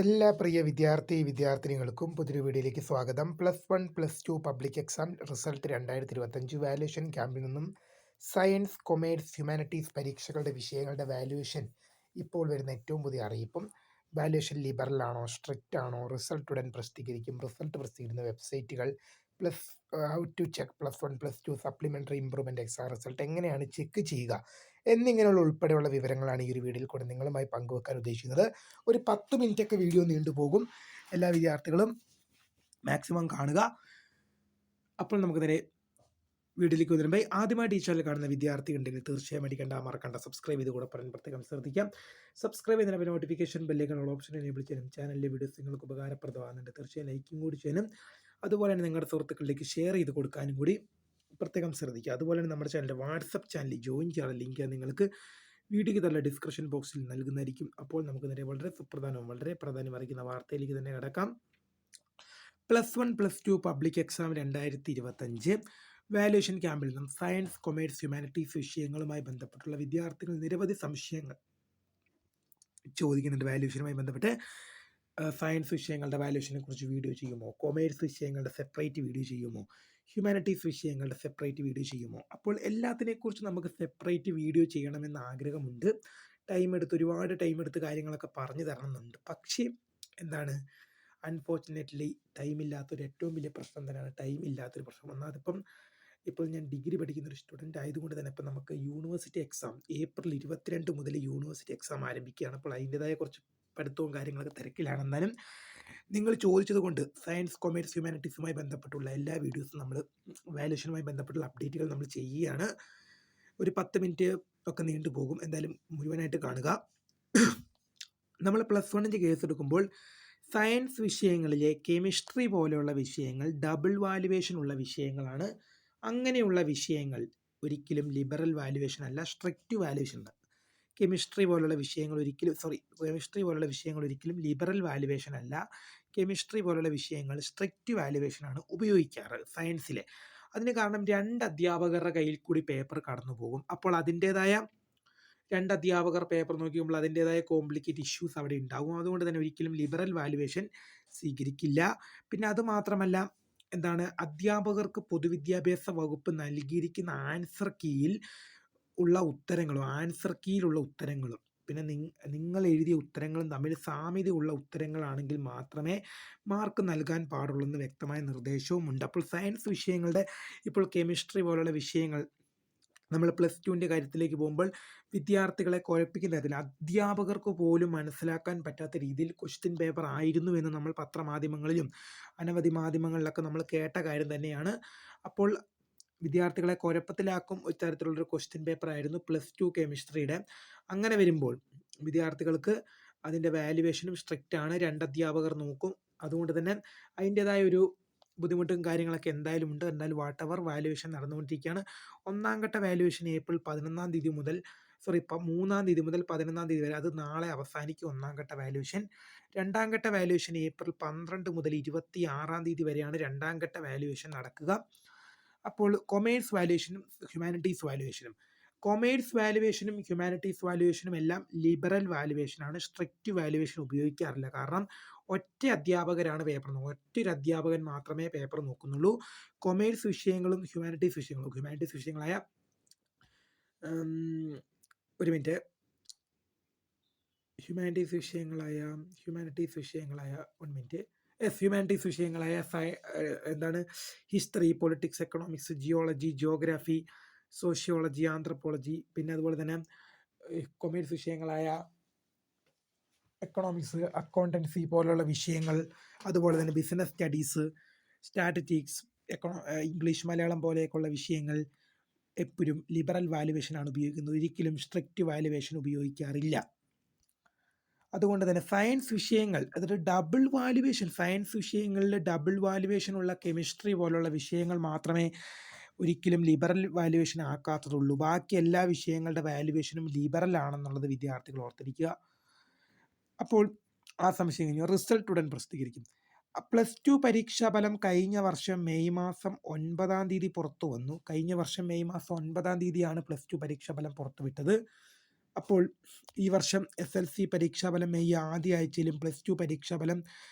എല്ലാ പ്രിയ വിദ്യാർത്ഥിനികൾക്കും പുതിയൊരു വീഡിയോയിലേക്ക് സ്വാഗതം. +1, +2 പബ്ലിക് എക്സാം റിസൾട്ട് 2025 വാല്യുവേഷൻ ക്യാമ്പിൽ നിന്നും സയൻസ്, കൊമേഴ്സ്, ഹ്യൂമാനിറ്റീസ് പരീക്ഷകളുടെ വിഷയങ്ങളുടെ വാല്യുവേഷൻ ഇപ്പോൾ വരുന്ന ഏറ്റവും പുതിയ അറിയിപ്പും വാല്യുവേഷൻ ലിബറൽ ആണോ, സ്ട്രിക്റ്റ് ആണോ, റിസൾട്ട് ഉടൻ പ്രസിദ്ധീകരിക്കും, റിസൾട്ട് പ്രസിദ്ധീകരിക്കുന്ന വെബ്സൈറ്റുകൾ, plus how to check +1, +2 supplementary improvement exam result എങ്ങനെയാണ് ചെക്ക് ചെയ്യുക എന്നിങ്ങനെയുള്ള ഉൾപ്പെടെയുള്ള വിവരങ്ങളാണ് ഈ ഒരു വീഡിയോയിൽ കൂടെ നിങ്ങളുമായി പങ്കുവെക്കാൻ ഉദ്ദേശിക്കുന്നത്. ഒരു 10 മിനിറ്റൊക്കെ വീഡിയോ നീണ്ടുപോകും. എല്ലാ വിദ്യാർത്ഥികളും മാക്സിമം കാണുക. അപ്പോൾ നമുക്ക് നേരെ വീഡിയോയിലേക്ക് വരുമ്പോൾ ആദ്യമായിട്ട് ഈ ചാനൽ കാണുന്ന വിദ്യാർത്ഥി ഉണ്ടെങ്കിൽ തീർച്ചയായും അടിക്കേണ്ട മറക്കണ്ട സബ്സ്ക്രൈബ് ചെയ്ത് കൂടെ പറയാൻ പ്രത്യേകം ശ്രദ്ധിക്കാം. സബ്സ്ക്രൈബ് ചെയ്യുന്നതിന് നോട്ടിഫിക്കേഷൻ ബെല്ലേക്കാനുള്ള ഓപ്ഷൻ എനേബിൾ ചെയ്യാനും ചാനലിലെ വീഡിയോസ് നിങ്ങൾക്ക് ഉപകാരപ്രദമാകുന്നുണ്ട്. തീർച്ചയായും ലൈക്കും കൂടി ചെയ്യാനും അതുപോലെ തന്നെ നിങ്ങളുടെ സുഹൃത്തുക്കളിലേക്ക് ഷെയർ ചെയ്ത് കൊടുക്കാനും കൂടി പ്രത്യേകം ശ്രദ്ധിക്കുക. അതുപോലെ തന്നെ നമ്മുടെ ചാനലിൻ്റെ വാട്സപ്പ് ചാനലിൽ ജോയിൻ ചെയ്യാനുള്ള ലിങ്ക് നിങ്ങൾക്ക് വീഡിയോയ്ക്ക് തന്നെ ഡിസ്ക്രിപ്ഷൻ ബോക്സിൽ നൽകുന്നതായിരിക്കും. അപ്പോൾ നമുക്ക് നേരെ വളരെ സുപ്രധാനവും വളരെ പ്രാധാന്യം അറിയിക്കുന്ന വാർത്തയിലേക്ക് തന്നെ കിടക്കാം. +1, +2 പബ്ലിക് എക്സാം 2025 വാല്യുവേഷൻ ക്യാമ്പിൽ നിന്നും സയൻസ്, കൊമേഴ്സ്, ഹ്യൂമാനിറ്റീസ് വിഷയങ്ങളുമായി ബന്ധപ്പെട്ടുള്ള വിദ്യാർത്ഥികൾ നിരവധി സംശയങ്ങൾ ചോദിക്കുന്നുണ്ട്. വാല്യുവേഷനുമായി ബന്ധപ്പെട്ട് സയൻസ് വിഷയങ്ങളുടെ വാല്യുവേഷനെ കുറിച്ച് വീഡിയോ ചെയ്യുമോ, കൊമേഴ്സ് വിഷയങ്ങളുടെ സെപ്പറേറ്റ് വീഡിയോ ചെയ്യുമോ, ഹ്യൂമാനിറ്റീസ് വിഷയങ്ങളുടെ സെപ്പറേറ്റ് വീഡിയോ ചെയ്യുമോ? അപ്പോൾ എല്ലാത്തിനെക്കുറിച്ച് നമുക്ക് സെപ്പറേറ്റ് വീഡിയോ ചെയ്യണമെന്ന് ആഗ്രഹമുണ്ട്. ഒരുപാട് ടൈം എടുത്ത് കാര്യങ്ങളൊക്കെ പറഞ്ഞു തരണമെന്നുണ്ട്. പക്ഷേ എന്താണ്, അൺഫോർച്ചുനേറ്റ്ലി ടൈമില്ലാത്തൊരു ഏറ്റവും വലിയ പ്രശ്നം തന്നെയാണ് ടൈം ഇല്ലാത്തൊരു പ്രശ്നം. ഒന്നാമതിപ്പം ഇപ്പോൾ ഞാൻ ഡിഗ്രി പഠിക്കുന്ന ഒരു സ്റ്റുഡൻ്റ് ആയതുകൊണ്ട് തന്നെ ഇപ്പം നമുക്ക് യൂണിവേഴ്സിറ്റി എക്സാം ഏപ്രിൽ 22 മുതൽ യൂണിവേഴ്സിറ്റി എക്സാം ആരംഭിക്കുകയാണ്. അപ്പോൾ അതിൻ്റെതായ കുറച്ച് പഠിത്തവും കാര്യങ്ങളൊക്കെ തിരക്കിലാണ്. എന്നാലും നിങ്ങൾ ചോദിച്ചത് കൊണ്ട് സയൻസ്, കൊമേഴ്സ്, ഹ്യൂമാനിറ്റീസുമായി ബന്ധപ്പെട്ടുള്ള എല്ലാ വീഡിയോസും നമ്മൾ വാല്യുവേഷനുമായി ബന്ധപ്പെട്ടുള്ള അപ്ഡേറ്റുകൾ നമ്മൾ ചെയ്യുകയാണ്. ഒരു 10 മിനിറ്റ് ഒക്കെ നീണ്ടുപോകും. എന്തായാലും മുഴുവനായിട്ട് കാണുക. നമ്മൾ +1 കേസ് എടുക്കുമ്പോൾ സയൻസ് വിഷയങ്ങളിലെ കെമിസ്ട്രി പോലെയുള്ള വിഷയങ്ങൾ ഡബിൾ വാല്യുവേഷൻ ഉള്ള വിഷയങ്ങളാണ്. അങ്ങനെയുള്ള വിഷയങ്ങൾ ഒരിക്കലും ലിബറൽ വാല്യുവേഷൻ അല്ല, സ്ട്രിക്റ്റ് വാല്യുവേഷൻ ആണ്. കെമിസ്ട്രി പോലുള്ള വിഷയങ്ങൾ ഒരിക്കലും ലിബറൽ വാല്യുവേഷൻ അല്ല. കെമിസ്ട്രി പോലുള്ള വിഷയങ്ങൾ സ്ട്രിക്റ്റ് വാല്യുവേഷൻ ആണ് ഉപയോഗിക്കാറ് സയൻസിലെ. അതിന് കാരണം 2 അധ്യാപകരുടെ കയ്യിൽ കൂടി പേപ്പർ കടന്നു പോകും. അപ്പോൾ അതിൻ്റെതായ 2 അധ്യാപകർ പേപ്പർ നോക്കിയുമ്പോൾ അതിൻ്റെതായ കോംപ്ലിക്കേറ്റ് ഇഷ്യൂസ് അവിടെ ഉണ്ടാകും. അതുകൊണ്ട് തന്നെ ഒരിക്കലും ലിബറൽ വാല്യുവേഷൻ സ്വീകരിക്കില്ല. പിന്നെ അതുമാത്രമല്ല, അധ്യാപകർക്ക് പൊതുവിദ്യാഭ്യാസ വകുപ്പ് നൽകിയിരിക്കുന്ന ആൻസർ കീയിലുള്ള ഉത്തരങ്ങളും പിന്നെ നിങ്ങൾ എഴുതിയ ഉത്തരങ്ങളും തമ്മിൽ സാമ്യതയുള്ള ഉത്തരങ്ങളാണെങ്കിൽ മാത്രമേ മാർക്ക് നൽകാൻ പാടുള്ളൂ എന്ന് വ്യക്തമായ നിർദ്ദേശവുമുണ്ട്. അപ്പോൾ സയൻസ് വിഷയങ്ങളുടെ ഇപ്പോൾ കെമിസ്ട്രി പോലുള്ള വിഷയങ്ങൾ നമ്മൾ +2ൻ്റെ കാര്യത്തിലേക്ക് പോകുമ്പോൾ വിദ്യാർത്ഥികളെ കുഴപ്പിക്കുന്ന തരത്തിൽ അധ്യാപകർക്ക് പോലും മനസ്സിലാക്കാൻ പറ്റാത്ത രീതിയിൽ ക്വസ്റ്റ്യൻ പേപ്പർ ആയിരുന്നു എന്ന് നമ്മൾ പത്രമാധ്യമങ്ങളിലും അനവധി മാധ്യമങ്ങളിലൊക്കെ നമ്മൾ കേട്ട കാര്യം തന്നെയാണ്. അപ്പോൾ വിദ്യാർത്ഥികളെ കുഴപ്പത്തിലാക്കും ഇത്തരത്തിലുള്ളൊരു ക്വസ്റ്റ്യൻ പേപ്പർ ആയിരുന്നു +2 കെമിസ്ട്രിയുടെ. അങ്ങനെ വരുമ്പോൾ വിദ്യാർത്ഥികൾക്ക് അതിൻ്റെ വാല്യുവേഷനും സ്ട്രിക്റ്റ് ആണ്. 2 അധ്യാപകർ നോക്കും. അതുകൊണ്ട് തന്നെ അതിൻ്റെതായ ഒരു ബുദ്ധിമുട്ടും കാര്യങ്ങളൊക്കെ എന്തായാലും ഉണ്ട്. എന്തായാലും വാട്ടെവർ വാല്യുവേഷൻ നടന്നുകൊണ്ടിരിക്കുകയാണ്. 1ാം ഘട്ട വാല്യുവേഷൻ ഏപ്രിൽ 3 തീയതി മുതൽ 11 തീയതി വരെ, അത് നാളെ അവസാനിക്കും 1ാം ഘട്ട വാല്യുവേഷൻ. 2ാം ഘട്ട വാല്യുവേഷൻ ഏപ്രിൽ 12 മുതൽ 26 തീയതി വരെയാണ് 2ാം ഘട്ട വാല്യുവേഷൻ നടക്കുക. അപ്പോൾ കൊമേഴ്സ് വാല്യുവേഷനും ഹ്യൂമാനിറ്റീസ് വാല്യുവേഷനും എല്ലാം ലിബറൽ വാല്യുവേഷനാണ്. സ്ട്രിക്റ്റ് വാല്യുവേഷൻ ഉപയോഗിക്കാറില്ല. കാരണം ഒറ്റ ഒറ്റൊരു അധ്യാപകൻ മാത്രമേ പേപ്പർ നോക്കുന്നുള്ളൂ. കൊമേഴ്സ് വിഷയങ്ങളും ഹ്യൂമാനിറ്റീസ് വിഷയങ്ങളായ history, politics, economics, geology, geography, sociology, anthropology, പിന്നെ അതുപോലെ തന്നെ കൊമേഴ്സ് വിഷയങ്ങളായ എക്കണോമിക്സ്, അക്കൗണ്ടൻസി പോലുള്ള വിഷയങ്ങൾ, അതുപോലെ തന്നെ business studies, statistics, English, Malayalam പോലെയൊക്കെയുള്ള വിഷയങ്ങൾ എപ്പോഴും ലിബറൽ വാല്യുവേഷനാണ് ഉപയോഗിക്കുന്നത്. ഒരിക്കലും സ്ട്രിക്റ്റ് വാല്യുവേഷൻ ഉപയോഗിക്കാറില്ല. അതുകൊണ്ട് തന്നെ സയൻസ് വിഷയങ്ങൾ, അതൊരു സയൻസ് വിഷയങ്ങളിൽ ഡബിൾ വാല്യുവേഷൻ ഉള്ള കെമിസ്ട്രി പോലുള്ള വിഷയങ്ങൾ മാത്രമേ ഒരിക്കലും ലിബറൽ വാല്യുവേഷൻ ആക്കാത്തതുള്ളൂ. ബാക്കി എല്ലാ വിഷയങ്ങളുടെ വാല്യുവേഷനും ലിബറൽ ആണെന്നുള്ളത് വിദ്യാർത്ഥികൾ ഓർത്തിരിക്കുക. അപ്പോൾ ആ സംശയം കഴിഞ്ഞു. റിസൾട്ട് ഉടൻ പ്രസിദ്ധീകരിക്കും. +2 പരീക്ഷാഫലം കഴിഞ്ഞ വർഷം മെയ് മാസം 9 തീയതി പുറത്തു വന്നു. കഴിഞ്ഞ വർഷം മെയ് മാസം 9 തീയതിയാണ് +2 പരീക്ഷാഫലം പുറത്തുവിട്ടത്. അപ്പോൾ ഈ വർഷം SLC പരീക്ഷാഫലം മെയ് ആദ്യ ആഴ്ചയിലും പ്ലസ് ടു പരീക്ഷാഫലം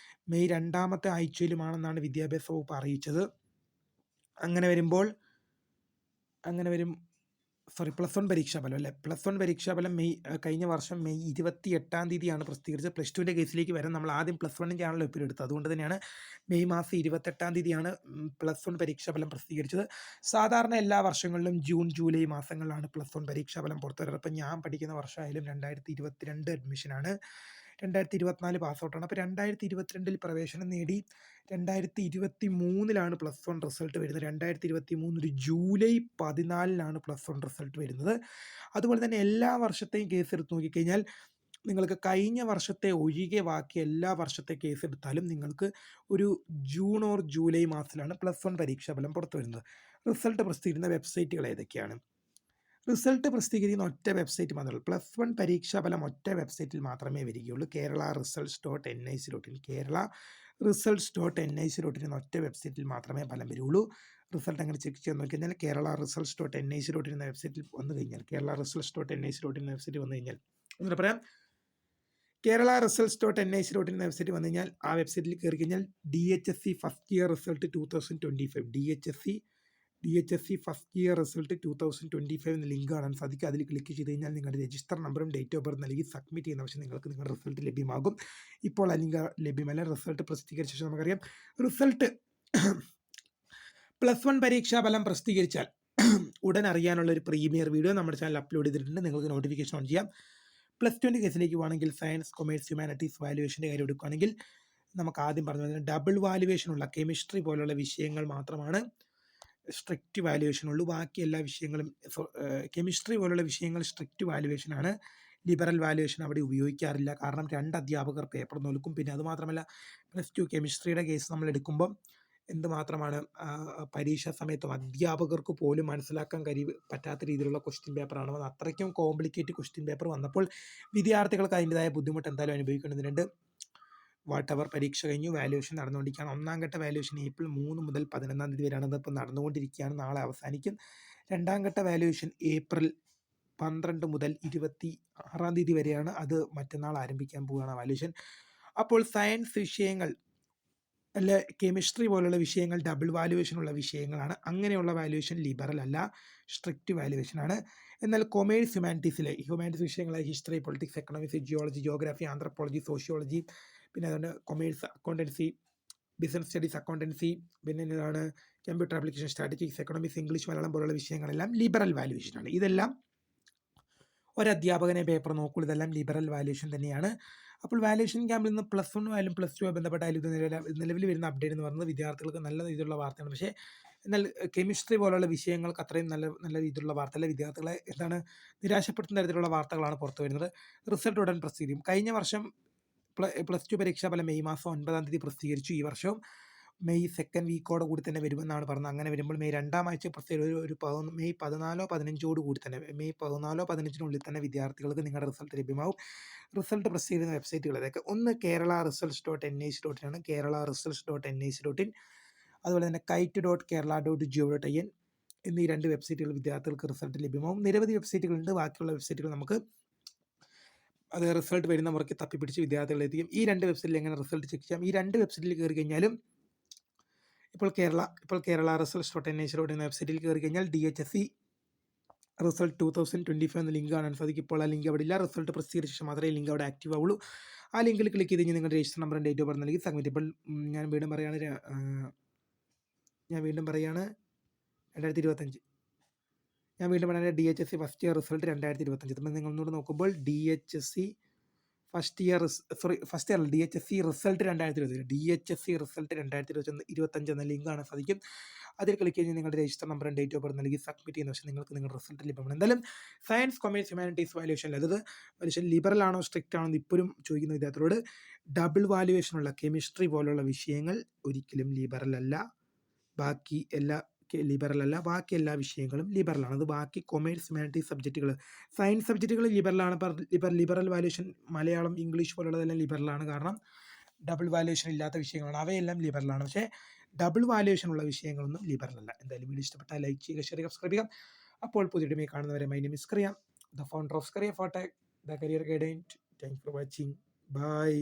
മെയ് രണ്ടാമത്തെ ആഴ്ചയിലുമാണെന്നാണ് വിദ്യാഭ്യാസ വകുപ്പ് അറിയിച്ചത്. അങ്ങനെ വരും പ്ലസ് വൺ പരീക്ഷാഫലം അല്ലേ, പ്ലസ് വൺ പരീക്ഷാഫലം കഴിഞ്ഞ വർഷം മെയ് 28-ാം തീയതിയാണ് പ്രസിദ്ധീകരിച്ചത്. പ്ലസ് ടുവിൻ്റെ കേസിലേക്ക് വരാൻ നമ്മൾ ആദ്യം പ്ലസ് വണ്ണിൻ്റെ ആണല്ലോ ഇപ്പോൾ എടുത്തത്, അതുകൊണ്ട് തന്നെയാണ് മെയ് മാസം 28-ാം തീയതിയാണ് പ്ലസ് വൺ പരീക്ഷാഫലം പ്രസിദ്ധീകരിച്ചത്. സാധാരണ എല്ലാ വർഷങ്ങളിലും ജൂൺ ജൂലൈ മാസങ്ങളിലാണ് പ്ലസ് വൺ പരീക്ഷാഫലം പുറത്തുവരുന്നത്. അപ്പം ഞാൻ പഠിക്കുന്ന വർഷമായാലും 2022 അഡ്മിഷനാണ്, 2024 പാസ് ഔട്ടാണ്. അപ്പോൾ 2022 പ്രവേശനം നേടി 2023 പ്ലസ് വൺ റിസൾട്ട് വരുന്നത്. 2023 ജൂലൈ 14 പ്ലസ് വൺ റിസൾട്ട് വരുന്നത്. അതുപോലെ തന്നെ എല്ലാ വർഷത്തെയും കേസ് എടുത്ത് നോക്കിക്കഴിഞ്ഞാൽ നിങ്ങൾക്ക് കഴിഞ്ഞ വർഷത്തെ ഒഴികെ ബാക്കി എല്ലാ വർഷത്തെ കേസ് എടുത്താലും നിങ്ങൾക്ക് ഒരു ജൂൺ ഓർ ജൂലൈ മാസത്തിലാണ് പ്ലസ് വൺ പരീക്ഷാഫലം പുറത്തു വരുന്നത്. റിസൾട്ട് പ്രസിദ്ധീകരിക്കുന്ന വെബ്സൈറ്റുകൾ ഏതൊക്കെയാണ്? റിസൾട്ട് പ്രസിദ്ധീകരിക്കുന്ന ഒറ്റ വെബ്സൈറ്റ് മാത്രമേ ഉള്ളൂ. പ്ലസ് വൺ പരീക്ഷാഫലം ഒറ്റ വെബ്സൈറ്റിൽ മാത്രമേ വരികയുള്ളൂ, kerala-results.nic.in. kerala-results.nic.in എന്ന ഒറ്റ വെബ്സൈറ്റിൽ മാത്രമേ ഫലം വരുള്ളൂ. റിസൾട്ട് അങ്ങനെ ചെക്ക് ചെയ്യാൻ നോക്കി കഴിഞ്ഞാൽ kerala-results.nic.in എന്ന വെബ്സൈറ്റിൽ വന്നു കഴിഞ്ഞാൽ kerala-results.nic.in എന്ന വെബ്സൈറ്റ് വന്നു കഴിഞ്ഞാൽ എന്നിട്ട് പറയാം, kerala-results.nic.in എന്ന വെബ്സൈറ്റ് വന്നു കഴിഞ്ഞാൽ ആ വെബ്സൈറ്റിൽ കയറി കഴിഞ്ഞാൽ DHSC first year result 2025 DHSC first year result 2025 എന്ന ലിങ്ക് കാണാൻ സാധിക്കും. അതിൽ ക്ലിക്ക് ചെയ്ത് കഴിഞ്ഞാൽ നിങ്ങളുടെ രജിസ്റ്റർ നമ്പറും ഡേറ്റ് ഓഫ് ബർത്ത് നൽകി സബ്മിറ്റ് ചെയ്യുന്ന പക്ഷേ നിങ്ങൾക്ക് നിങ്ങളുടെ റിസൾട്ട് ലഭ്യമാകും. ഇപ്പോൾ ആ ലിങ്ക് ലഭ്യമല്ല. റിസൾട്ട് പ്രസിദ്ധീകരിച്ച ശേഷം നമുക്കറിയാം, റിസൾട്ട് പ്ലസ് വൺ പരീക്ഷാഫലം പ്രസിദ്ധീകരിച്ചാൽ ഉടൻ അറിയാനുള്ള ഒരു പ്രീമിയർ വീഡിയോ നമ്മുടെ ചാനൽ അപ്ലോഡ് ചെയ്തിട്ടുണ്ട്. നിങ്ങൾക്ക് നോട്ടിഫിക്കേഷൻ ഓൺ ചെയ്യാം. പ്ലസ് ടുവിൻ്റെ കേസിലേക്ക് പോകണമെങ്കിൽ സയൻസ്, കൊമേഴ്സ്, ഹ്യൂമാനിറ്റീസ് വാല്യുവേഷൻ്റെ കാര്യം എടുക്കുകയാണെങ്കിൽ നമുക്ക് ആദ്യം പറഞ്ഞു ഡബിൾ വാല്യുവേഷനുള്ള കെമിസ്ട്രി പോലുള്ള വിഷയങ്ങൾ മാത്രമാണ് സ്ട്രിക്റ്റ് വാല്യുവേഷൻ ഉള്ളൂ. ബാക്കി എല്ലാ വിഷയങ്ങളും കെമിസ്ട്രി പോലുള്ള വിഷയങ്ങൾ സ്ട്രിക്റ്റ് വാല്യുവേഷനാണ്. ലിബറൽ വാല്യുവേഷൻ അവിടെ ഉപയോഗിക്കാറില്ല. കാരണം 2 അധ്യാപകർ പേപ്പർ നോക്കും. പിന്നെ അതുമാത്രമല്ല പ്ലസ് ടു കെമിസ്ട്രിയുടെ കേസ് നമ്മൾ എടുക്കുമ്പം എന്തുമാത്രമാണ് പരീക്ഷാ സമയത്തും അധ്യാപകർക്ക് പോലും മനസ്സിലാക്കാൻ പറ്റാത്ത രീതിയിലുള്ള ക്വസ്റ്റ്യൻ പേപ്പറാണ് വന്നത്. അത്രയ്ക്കും കോംപ്ലിക്കേറ്റ് ക്വസ്റ്റ്യൻ പേപ്പർ വന്നപ്പോൾ വിദ്യാർത്ഥികൾക്ക് അതിൻ്റെതായ ബുദ്ധിമുട്ട് എന്തായാലും അനുഭവിക്കേണ്ടതുണ്ട്. വാട്ടെവർ പരീക്ഷ കഴിഞ്ഞു, വാല്യുവേഷൻ നടന്നുകൊണ്ടിരിക്കുകയാണ്. 1ാം ഘട്ട വാല്യുവേഷൻ ഏപ്രിൽ 3 മുതൽ 11-ാം തീയതി വരെയാണ്. ഇതിപ്പോൾ നടന്നുകൊണ്ടിരിക്കുകയാണ്, നാളെ അവസാനിക്കും. 2ാം ഘട്ട വാല്യുവേഷൻ ഏപ്രിൽ 12 മുതൽ 26-ാം തീയതി വരെയാണ്. അത് മറ്റന്നാൾ ആരംഭിക്കാൻ പോവുകയാണ് വാല്യുവേഷൻ. അപ്പോൾ സയൻസ് വിഷയങ്ങൾ അല്ലെ കെമിസ്ട്രി പോലുള്ള വിഷയങ്ങൾ ഡബിൾ വാല്യുവേഷനുള്ള വിഷയങ്ങളാണ്. അങ്ങനെയുള്ള വാല്യുവേഷൻ ലിബറൽ അല്ല, സ്ട്രിക്റ്റ് വാല്യുവേഷനാണ്. എന്നാൽ കൊമേഴ്സ്, ഹ്യൂമാനിറ്റീസ് വിഷയങ്ങളായ history, politics, economics, geology, geography, anthropology, sociology, പിന്നെ അതുകൊണ്ട് commerce accountancy, business studies accountancy, പിന്നെ എന്താണ് computer application, statistics, economics, English, Malayalam പോലുള്ള വിഷയങ്ങളെല്ലാം ലിബറൽ വാല്യുവേഷനാണ്. ഇതെല്ലാം ഒരധ്യാപകനെ പേപ്പർ നോക്കുള്ളൂ, ഇതെല്ലാം ലിബറൽ വാല്യുവേഷൻ തന്നെയാണ്. അപ്പോൾ വാല്യുവേഷൻ ക്യാമ്പിൽ നിന്ന് പ്ലസ് 1 ആയാലും പ്ലസ് 2 ബന്ധപ്പെട്ടായാലും ഇത് നിലവിൽ വരുന്ന അപ്ഡേറ്റ് എന്ന് പറയുന്നത് വിദ്യാർത്ഥികൾക്ക് നല്ല രീതിയിലുള്ള വാർത്തയാണ്. പക്ഷേ എന്നാൽ കെമിസ്ട്രി പോലുള്ള വിഷയങ്ങൾക്ക് അത്രയും നല്ല രീതിയിലുള്ള വാർത്തയല്ല. വിദ്യാർത്ഥികളെ നിരാശപ്പെടുത്തുന്ന തരത്തിലുള്ള വാർത്തകളാണ് പുറത്തു വരുന്നത്. റിസൾട്ട് ഉടൻ പ്രസിദ്ധീകരിക്കും. കഴിഞ്ഞ വർഷം പ്ലസ് ടു പരീക്ഷാഫലം മെയ് മാസം 9-ാം തീയതി പ്രസിദ്ധീകരിച്ചു. ഈ വർഷവും മെയ് സെക്കൻഡ് വീക്കോടെ കൂടി തന്നെ വരുമെന്നാണ് പറഞ്ഞത്. അങ്ങനെ വരുമ്പോൾ മെയ് 2-ാം ആഴ്ച മെയ് 14-ഓ 15-ഓട് കൂടി തന്നെ മെയ് 14-ഓ 15-നുള്ളിൽ തന്നെ വിദ്യാർത്ഥികൾക്ക് നിങ്ങളുടെ റിസൾട്ട് ലഭ്യമാവും. റിസൾട്ട് പ്രസിദ്ധീകരിക്കുന്ന വെബ്സൈറ്റുകൾ ഏതൊക്കെ? ഒന്ന് kerala-results.nic.in ആണ്, kerala-results.nic.in. അതുപോലെ തന്നെ kite.kerala.gov.in എന്നീ 2 വെബ്സൈറ്റുകൾ വിദ്യാർത്ഥികൾക്ക് റിസൾട്ട് ലഭ്യമാവും. നിരവധി വെബ്സൈറ്റുകളുണ്ട്. ബാക്കിയുള്ള വെബ്സൈറ്റുകൾ നമുക്ക് അത് റിസൾട്ട് വരുന്നവർക്ക് തപ്പിപ്പിടിച്ച് വിദ്യാർത്ഥികളെത്തിക്കും. ഈ 2 വെബ്സൈറ്റിൽ എങ്ങനെ റിസൾട്ട് ചെക്ക് ചെയ്യാം? ഈ 2 വെബ്സൈറ്റിൽ കയറി കഴിഞ്ഞാലും ഇപ്പോൾ kerala-results.nic.in എന്ന വെബ്സൈറ്റിൽ കയറി കഴിഞ്ഞാൽ DHSC റിസൾട്ട് 2025 എന്ന ലിങ്ക് കാണാൻ സാധിക്കും. ഇപ്പോൾ ആ ലിങ്ക് അവിടെ ഇല്ല. റിസൾട്ട് പ്രസിദ്ധീകരിച്ച ശേഷം മാത്രമേ ലിങ്ക് അവിടെ ആക്റ്റീവ് ആവുള്ളൂ. ആ ലിങ്കിൽ ക്ലിക്ക് ചെയ്ത് കഴിഞ്ഞാൽ നിങ്ങളുടെ രജിസ്റ്റർ നമ്പറും ഡേറ്റ് ഓഫ് ബർത്ത് നൽകി സബ്മിറ്റ്. ഇപ്പോൾ ഞാൻ വീണ്ടും പറയുകയാണ് 2025. ഞാൻ വീണ്ടും പറയുന്നത് DHSC ഫസ്റ്റ് ഇയർ റിസൾട്ട് 2025. അപ്പം നിങ്ങൾ ഒന്നുകൂടെ നോക്കുമ്പോൾ DHSC first year DHSC result 2025 DHSC result 2025 എന്ന ലിങ്ക് കാണാൻ സാധിക്കും. അതിൽ ക്ലിക്ക് കഴിഞ്ഞാൽ നിങ്ങളുടെ രജിസ്റ്റർ നമ്പറും ഡേറ്റ് ഓഫ് ബർത്ത് നൽകി സബ്മിറ്റ് ചെയ്യുന്ന പക്ഷേ നിങ്ങൾക്ക് നിങ്ങളുടെ റിസൾട്ട് ലഭ്യമാണ്. എന്തായാലും സയൻസ്, കൊമേഴ്സ്, ഹ്യൂമാനിറ്റീസ് വാല്യുവേഷൻ അതായത് വാല്യുവേഷൻ ലിബറൽ ആണോ സ്ട്രിക്റ്റ് ആണോ എന്ന് ഇപ്പോഴും ചോദിക്കുന്ന വിദ്യാർത്ഥികളോട്, ഡബിൾ വാല്യുവേഷനുള്ള കെമിസ്ട്രി പോലുള്ള വിഷയങ്ങൾ ഒരിക്കലും ലിബറൽ അല്ല. ബാക്കി എല്ലാ വിഷയങ്ങളും ലിബറലാണ്. അത് ബാക്കി കൊമേഴ്സ്, ഹ്യൂമാനിറ്റീസ് സബ്ജക്റ്റുകൾ, സയൻസ് സബ്ജക്റ്റുകൾ ലിബറലാണ്. ലിബറൽ വാല്യുവേഷൻ മലയാളം, ഇംഗ്ലീഷ് പോലുള്ളതെല്ലാം ലിബറലാണ്. കാരണം ഡബിൾ വാല്യുവേഷൻ ഇല്ലാത്ത വിഷയങ്ങളാണ്, അവയെല്ലാം ലിബറലാണ്. പക്ഷേ ഡബിൾ വാല്യുവേഷൻ ഉള്ള വിഷയങ്ങളൊന്നും ലിബറൽ അല്ല. എന്തായാലും വീഡിയോ ഇഷ്ടപ്പെട്ടാൽ ലൈക്ക് ചെയ്യുക, ഷെയർ ചെയ്യുക, സബ്സ്ക്രൈബ് ചെയ്യുക. അപ്പോൾ പുതിയ കാണുന്നവരെ മൈ നെയിം ഈസ് ക്രിയ. the founder of Career for Tech, the career guidance. Thanks for watching. Bye.